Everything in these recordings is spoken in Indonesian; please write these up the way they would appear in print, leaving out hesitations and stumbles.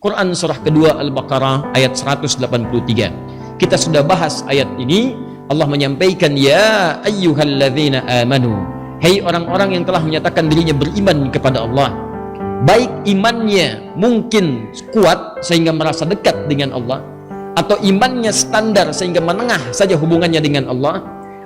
Quran surah kedua Al-Baqarah ayat 183. Kita sudah bahas ayat ini. Allah menyampaikan, ya ayyuhalladzina amanu, hei orang-orang yang telah menyatakan dirinya beriman kepada Allah, baik imannya mungkin kuat sehingga merasa dekat dengan Allah, atau imannya standar sehingga menengah saja hubungannya dengan Allah,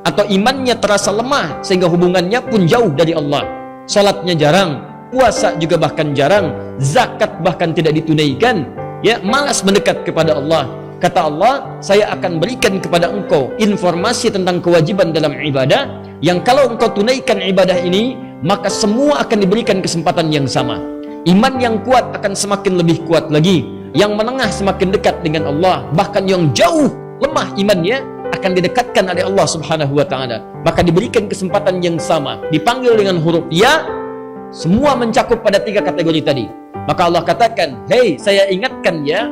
atau imannya terasa lemah sehingga hubungannya pun jauh dari Allah, salatnya jarang, puasa juga bahkan jarang, zakat bahkan tidak ditunaikan, ya, malas mendekat kepada Allah. Kata Allah, saya akan berikan kepada engkau informasi tentang kewajiban dalam ibadah, yang kalau engkau tunaikan ibadah ini, maka semua akan diberikan kesempatan yang sama. Iman yang kuat akan semakin lebih kuat lagi, yang menengah semakin dekat dengan Allah, bahkan yang jauh lemah imannya akan didekatkan oleh Allah Subhanahu wa ta'ala. Maka diberikan kesempatan yang sama, dipanggil dengan huruf ya, semua mencakup pada 3 kategori tadi. Maka Allah katakan, hei saya ingatkan ya,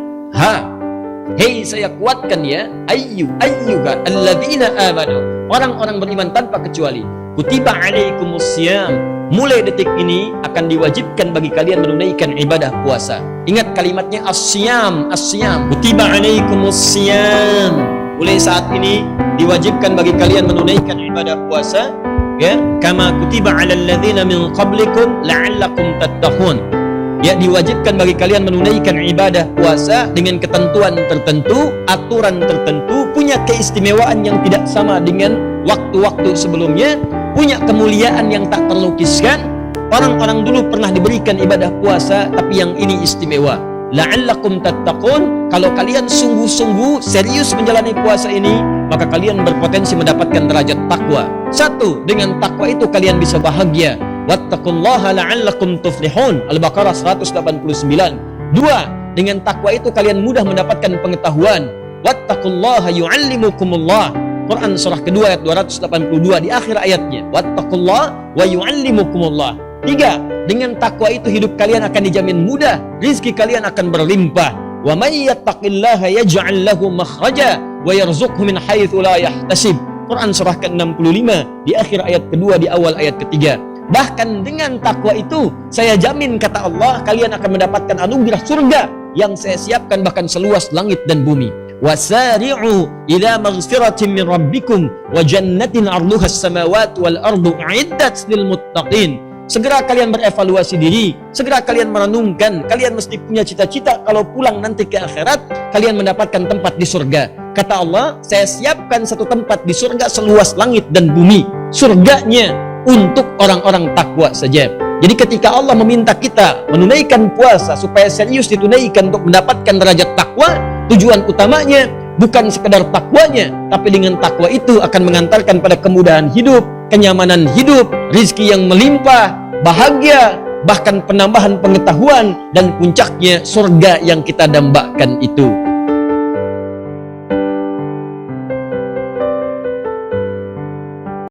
hei saya kuatkan ya, ayyuha alladzina amanu, orang-orang beriman tanpa kecuali, kutiba alaikumusiyam, mulai detik ini akan diwajibkan bagi kalian menunaikan ibadah puasa. Ingat kalimatnya as-siyam, kutiba alaikumusiyam, mulai saat ini diwajibkan bagi kalian menunaikan ibadah puasa, ya, kama kutiba alal ladzina min qablikum la'allakum tattaqun. Ya, diwajibkan bagi kalian menunaikan ibadah puasa dengan ketentuan tertentu, aturan tertentu, punya keistimewaan yang tidak sama dengan waktu-waktu sebelumnya, punya kemuliaan yang tak terlukiskan. Orang-orang dulu pernah diberikan ibadah puasa, tapi yang ini istimewa. La'allakum tattaqun, kalau kalian sungguh-sungguh serius menjalani puasa ini, maka kalian berpotensi mendapatkan derajat takwa. 1, dengan takwa itu kalian bisa bahagia. Wattaqullaha la'allakum tuflihun, Al-Baqarah 189. 2, dengan takwa itu kalian mudah mendapatkan pengetahuan. Wattaqullaha yu'allimukumullah, Quran surah kedua ayat 282 di akhir ayatnya, wattaqullaha wa yu'allimukumullah. 3, dengan takwa itu hidup kalian akan dijamin mudah, rizki kalian akan berlimpah. Wa may yattaqillaha yaj'al lahu makhraja wa yarzuqhu min haitsu la yahtasib, Quran surah ke-65 di akhir ayat kedua di awal ayat ketiga. Bahkan dengan takwa itu, saya jamin kata Allah, kalian akan mendapatkan anugerah surga yang saya siapkan bahkan seluas langit dan bumi. Wasari'u ila maghfiratin min rabbikum wa jannatin 'arduha as-samawati wal ardu 'iddat lil muttaqin. Segera kalian berevaluasi diri, segera kalian merenungkan, kalian mesti punya cita-cita kalau pulang nanti ke akhirat, kalian mendapatkan tempat di surga. Kata Allah, saya siapkan satu tempat di surga seluas langit dan bumi. Surganya untuk orang-orang takwa saja. Jadi ketika Allah meminta kita menunaikan puasa supaya serius ditunaikan untuk mendapatkan derajat takwa, tujuan utamanya bukan sekedar takwanya, tapi dengan takwa itu akan mengantarkan pada kemudahan hidup, kenyamanan hidup, rizki yang melimpah, bahagia, bahkan penambahan pengetahuan, dan puncaknya surga yang kita dambakan itu.